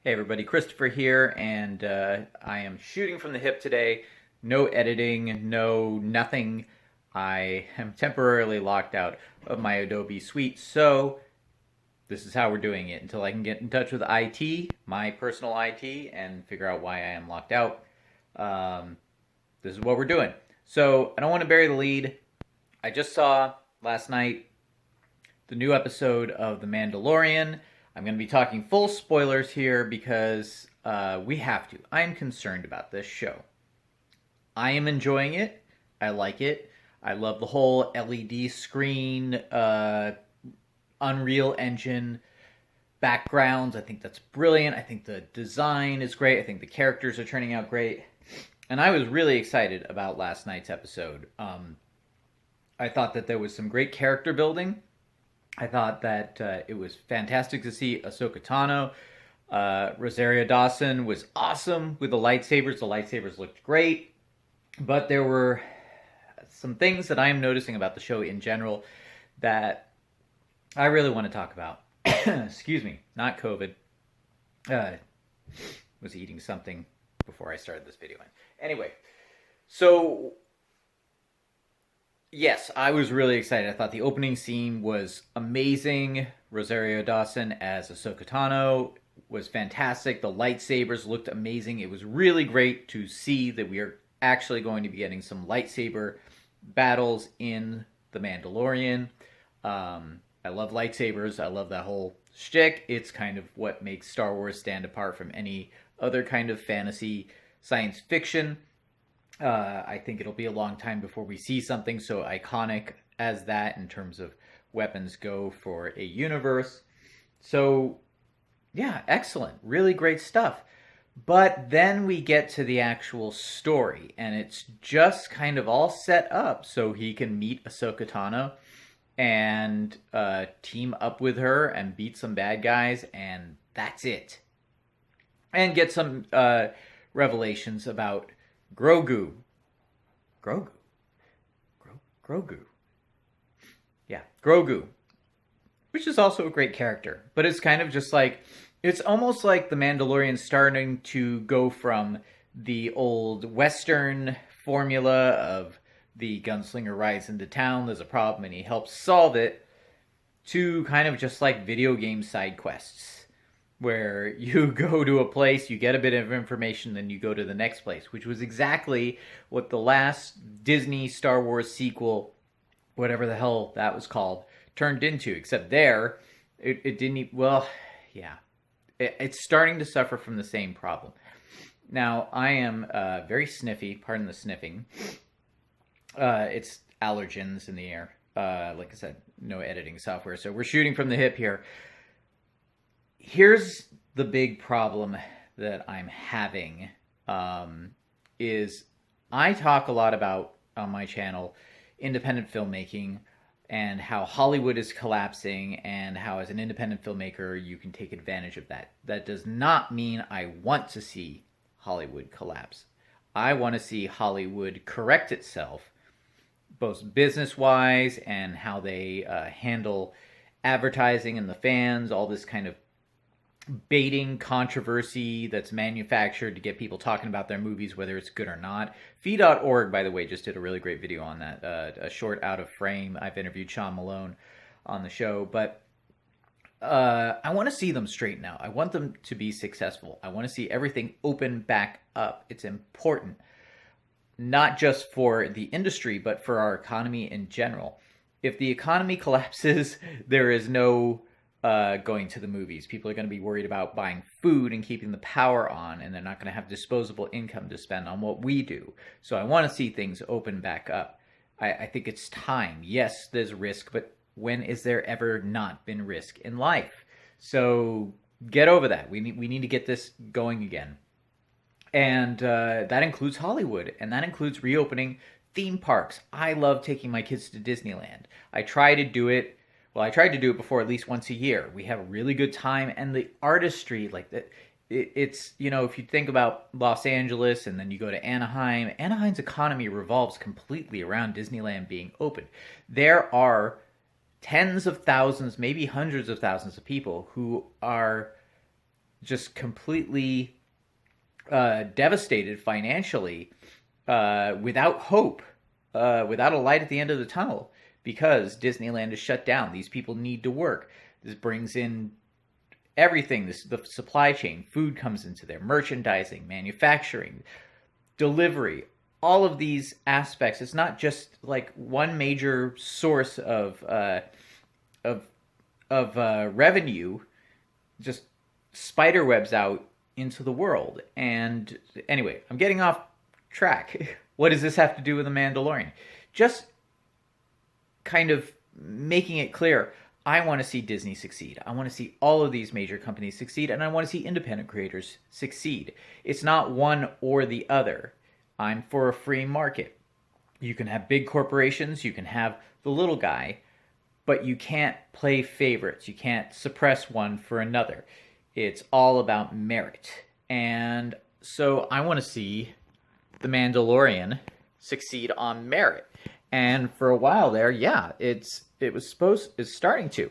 Hey everybody, Christopher here, and I am shooting from the hip today. No editing, no nothing. I am temporarily locked out of my Adobe suite, so this is how we're doing it until I can get in touch with IT, my personal IT, and figure out why I am locked out. Um, this is what we're doing. So I don't want to bury the lead. I just saw last night the new episode of The Mandalorian. I'm going to be talking full spoilers here because we have to. I'm concerned about this show. I am enjoying it. I like it. I love the whole LED screen, Unreal Engine backgrounds. I think that's brilliant. I think the design is great. I think the characters are turning out great. And I was really excited about last night's episode. I thought that there was some great character building. I thought that it was fantastic to see Ahsoka Tano. Rosario Dawson was awesome with the lightsabers. The lightsabers looked great. But there were some things that I am noticing about the show in general that I really want to talk about. Excuse me, not COVID. Uh, was eating something before I started this video. Anyway, so yes, I was really excited. I thought the opening scene was amazing. Rosario Dawson as Ahsoka Tano was fantastic. The lightsabers looked amazing. It was really great to see that we are actually going to be getting some lightsaber battles in The Mandalorian. I love lightsabers. I love that whole shtick. It's kind of what makes Star Wars stand apart from any other kind of fantasy science fiction. I think it'll be a long time before we see something so iconic as that in terms of weapons go for a universe. So, yeah, excellent. Really great stuff. But then we get to the actual story, and it's just kind of all set up so he can meet Ahsoka Tano and team up with her and beat some bad guys, and that's it. And get some revelations about Grogu. Grogu? Grogu. Yeah, Grogu. Which is also a great character. But it's kind of just like, it's almost like The Mandalorian starting to go from the old Western formula of the gunslinger rides into town, there's a problem, and he helps solve it, to kind of just like video game side quests where you go to a place, you get a bit of information, then you go to the next place, which was exactly what the last Disney Star Wars sequel, whatever the hell that was called, turned into. Except there, it didn't. Well, yeah, it's starting to suffer from the same problem. Now, I am very sniffy. Pardon the sniffing. It's allergens in the air. Like I said, no editing software, so we're shooting from the hip here. Here's the big problem that I'm having is I talk a lot about on my channel independent filmmaking and how Hollywood is collapsing and how as an independent filmmaker you can take advantage of that. That does not mean I want to see Hollywood collapse. I want to see Hollywood correct itself, both business-wise and how they handle advertising and the fans, all this kind of baiting controversy that's manufactured to get people talking about their movies, whether it's good or not. Fee.org, by the way, just did a really great video on that, a short Out of Frame. I've interviewed Sean Malone on the show, but I want to see them straighten out. I want them to be successful. I want to see everything open back up. It's important, not just for the industry, but for our economy in general. If the economy collapses, there is no going to the movies. People are going to be worried about buying food and keeping the power on, and they're not going to have disposable income to spend on what we do. So I want to see things open back up. I think it's time. Yes, there's risk, but when is there ever not been risk in life? So get over that. We need to get this going again. And that includes Hollywood, and that includes reopening theme parks. I love taking my kids to Disneyland. I tried to do it before at least once a year. We have a really good time, and the artistry, like that, it's, you know, if you think about Los Angeles and then you go to Anaheim, Anaheim's economy revolves completely around Disneyland being open. There are tens of thousands, maybe hundreds of thousands of people who are just completely devastated financially, without hope, without a light at the end of the tunnel, because Disneyland is shut down. These people need to work. This brings in everything. The supply chain, food comes into there, merchandising, manufacturing, delivery, all of these aspects. It's not just like one major source of revenue, just spider webs out into the world. And anyway, I'm getting off track. What does this have to do with the Mandalorian? Just kind of making it clear. I want to see Disney succeed. I want to see all of these major companies succeed, and I want to see independent creators succeed. It's not one or the other. I'm for a free market. You can have big corporations, you can have the little guy, but you can't play favorites. You can't suppress one for another. It's all about merit. And so I want to see The Mandalorian succeed on merit. And for a while there, yeah, it's starting to.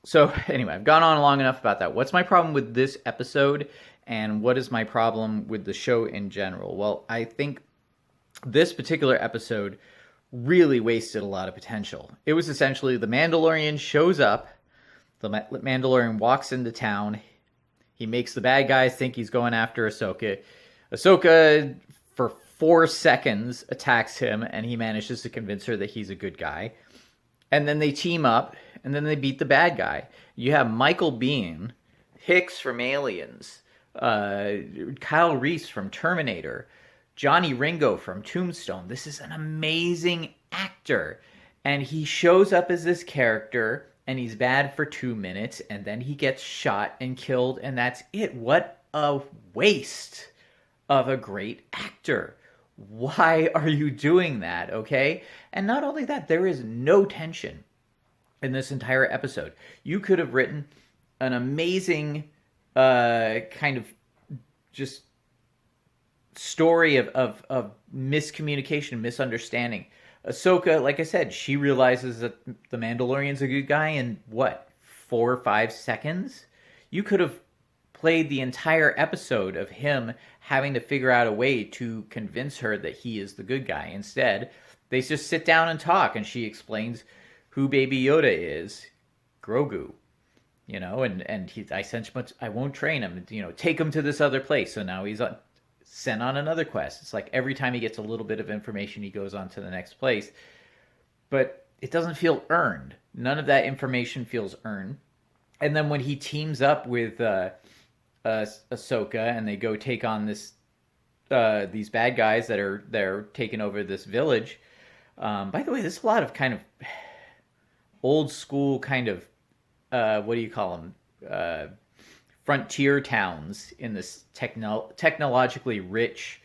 So anyway, I've gone on long enough about that. What's my problem with this episode, and what is my problem with the show in general? Well, I think this particular episode really wasted a lot of potential. It was essentially the Mandalorian shows up, the Mandalorian walks into town, he makes the bad guys think he's going after Ahsoka. Ahsoka, for 4 seconds, attacks him, and he manages to convince her that he's a good guy. And then they team up, and then they beat the bad guy. You have Michael Biehn, Hicks from Aliens, Kyle Reese from Terminator, Johnny Ringo from Tombstone. This is an amazing actor. And he shows up as this character, and he's bad for 2 minutes, and then he gets shot and killed, and that's it. What a waste of a great actor. Why are you doing that, okay? And not only that, there is no tension in this entire episode. You could have written an amazing kind of just story of miscommunication, misunderstanding. Ahsoka, like I said, she realizes that the Mandalorian's a good guy in, 4 or 5 seconds? You could have played the entire episode of him having to figure out a way to convince her that he is the good guy. Instead, they just sit down and talk, and she explains who Baby Yoda is, Grogu. I won't train him. Take him to this other place. So now he's sent on another quest. It's like every time he gets a little bit of information, he goes on to the next place. But it doesn't feel earned. None of that information feels earned. And then when he teams up with Ahsoka and they go take on these bad guys they're taking over this village. By the way, there's a lot of kind of old school kind of what do you call them? Frontier towns in this technologically rich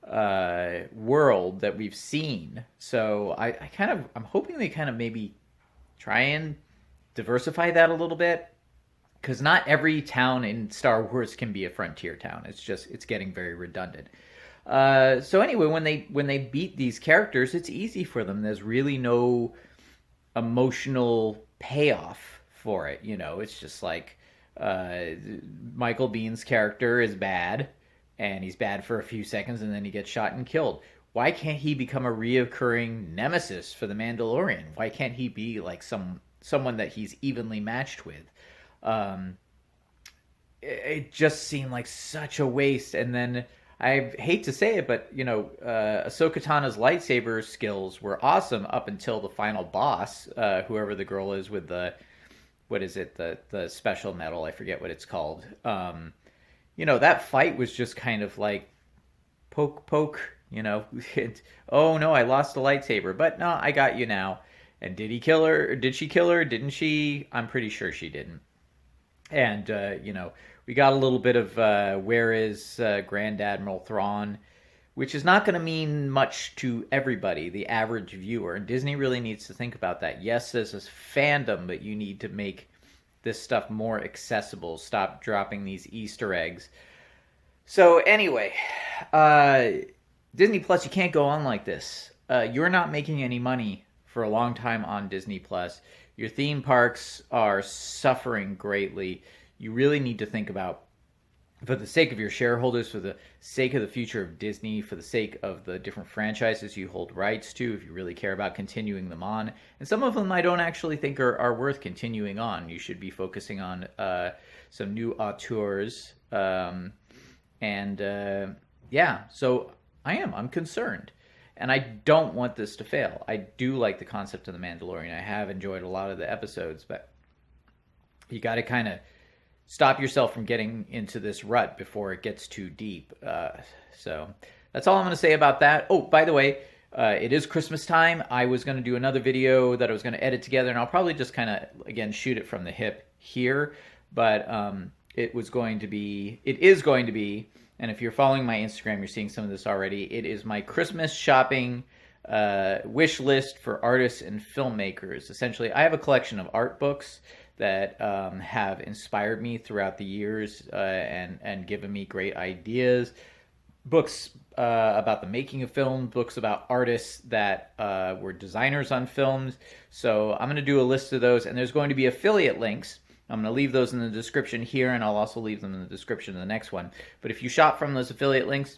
world that we've seen. So I'm hoping they kind of maybe try and diversify that a little bit, because not every town in Star Wars can be a frontier town. It's getting very redundant. So anyway, when they beat these characters, it's easy for them. There's really no emotional payoff for it. It's just like Michael Bihn's character is bad, and he's bad for a few seconds, and then he gets shot and killed. Why can't he become a reoccurring nemesis for the Mandalorian? Why can't he be like someone that he's evenly matched with? It just seemed like such a waste. And then, I hate to say it, but Ahsoka Tano's lightsaber skills were awesome up until the final boss, whoever the girl is with the, what is it, the special metal, I forget what it's called. That fight was just kind of like poke, oh no, I lost the lightsaber, but no, I got you now. And did he kill her? Or did she kill her? Didn't she? I'm pretty sure she didn't. And, we got a little bit of where is Grand Admiral Thrawn, which is not going to mean much to everybody, the average viewer. And Disney really needs to think about that. Yes, there's this fandom, but you need to make this stuff more accessible. Stop dropping these Easter eggs. So anyway, Disney Plus, you can't go on like this. You're not making any money for a long time on Disney Plus. Your theme parks are suffering greatly. You really need to think about for the sake of your shareholders, for the sake of the future of Disney, for the sake of the different franchises you hold rights to, if you really care about continuing them on. And some of them I don't actually think are worth continuing on. You should be focusing on some new auteurs. Yeah, so I'm concerned. And I don't want this to fail. I do like the concept of The Mandalorian. I have enjoyed a lot of the episodes, but you got to kind of stop yourself from getting into this rut before it gets too deep. So that's all I'm going to say about that. Oh, by the way, it is Christmas time. I was going to do another video that I was going to edit together, and I'll probably just kind of, again, shoot it from the hip here. But it is going to be, and if you're following my Instagram, you're seeing some of this already. It is my Christmas shopping wish list for artists and filmmakers. Essentially, I have a collection of art books that have inspired me throughout the years and given me great ideas. Books about the making of film, books about artists that were designers on films. So I'm going to do a list of those, and there's going to be affiliate links. I'm going to leave those in the description here, and I'll also leave them in the description of the next one. But if you shop from those affiliate links,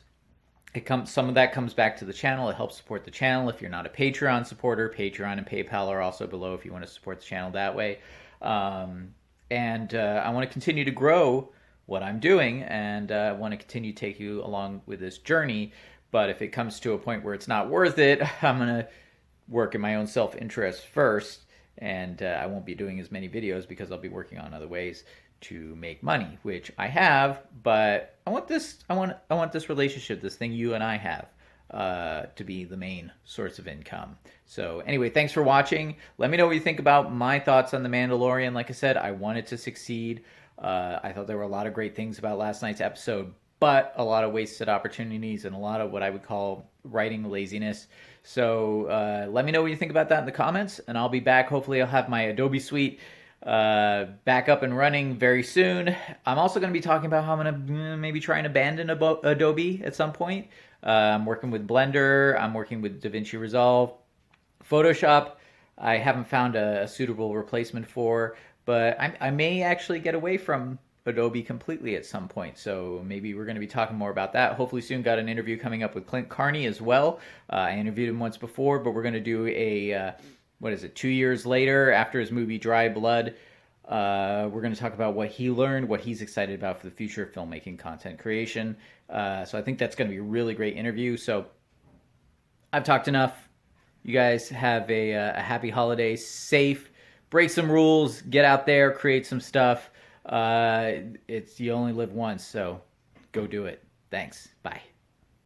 some of that comes back to the channel. It helps support the channel. If you're not a Patreon supporter, Patreon and PayPal are also below if you want to support the channel that way. I want to continue to grow what I'm doing, and I want to continue to take you along with this journey. But if it comes to a point where it's not worth it, I'm going to work in my own self-interest first, and I won't be doing as many videos because I'll be working on other ways to make money, which I have. But I want this relationship, this thing you and I have, to be the main source of income. So anyway, thanks for watching. Let me know what you think about my thoughts on The Mandalorian. Like I said, I want it to succeed. I thought there were a lot of great things about last night's episode, but a lot of wasted opportunities and a lot of what I would call writing laziness. So let me know what you think about that in the comments, and I'll be back. Hopefully I'll have my Adobe Suite back up and running very soon. I'm also going to be talking about how I'm going to maybe try and abandon Adobe at some point. I'm working with Blender. I'm working with DaVinci Resolve. Photoshop, I haven't found a suitable replacement for, but I may actually get away from Adobe completely at some point. So maybe we're going to be talking more about that. Hopefully soon. Got an interview coming up with Clint Carney as well. I interviewed him once before, but we're going to do a, 2 years later after his movie Dry Blood. We're going to talk about what he learned, what he's excited about for the future of filmmaking, content creation. So I think that's going to be a really great interview. So I've talked enough. You guys have a happy holiday, safe, break some rules, get out there, create some stuff. You only live once, so go do it. Thanks. Bye.